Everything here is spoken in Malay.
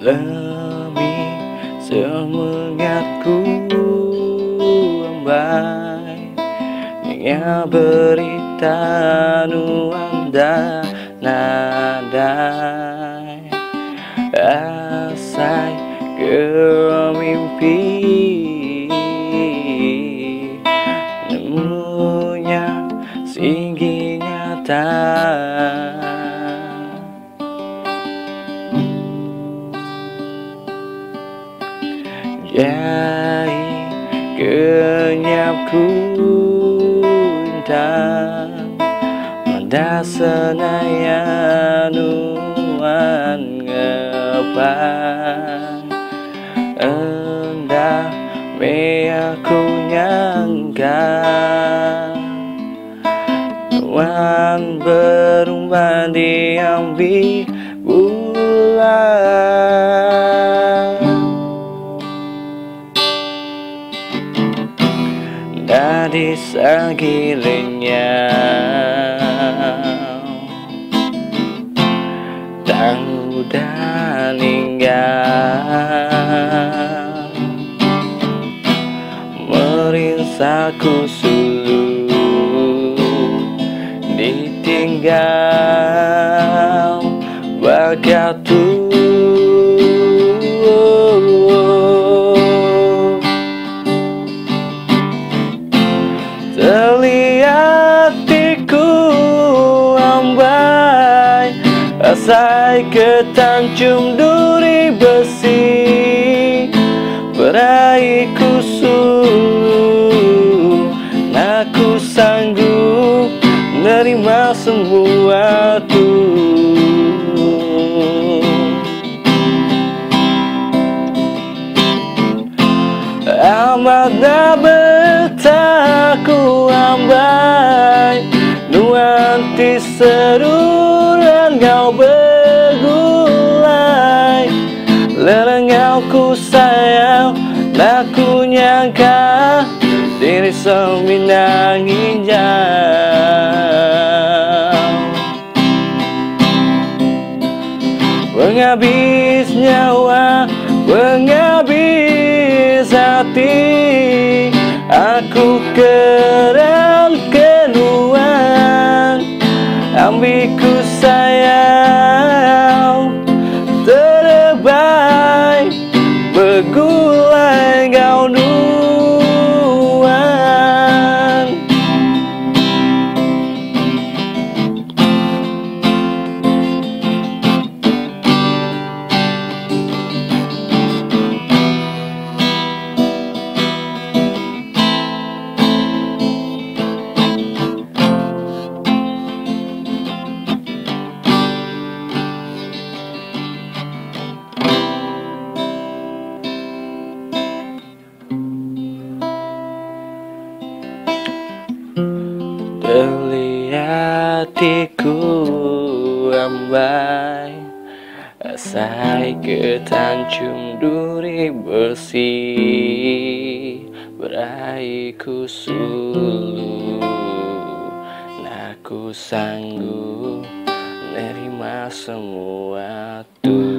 Lebih semangatku ambai hingga berita nuanda nadai asai ke mimpi nemunya singgi nyata. Jai kenyapku intang Manda senaya nuan ngepan Endah me aku nyangka Nuan berumban diambil bulan Dari segilenya tak mudah ninggal merinsaku sulut ditinggal bagatu terliatiku ambai asai ketancung duri besi beraihku suluh aku sanggup nerima semua amat bertaku ambai nuanti seruran kau bergulai lerengau ku sayang aku nyangka diri seminang hijau menghabis nyawa menghabis hati aku kerang keluar ambiku sayang terbaik bergulai kau nuan terliatiku ambai asai ketancung duri besi beraihku suluh aku sanggup nerima semua tuh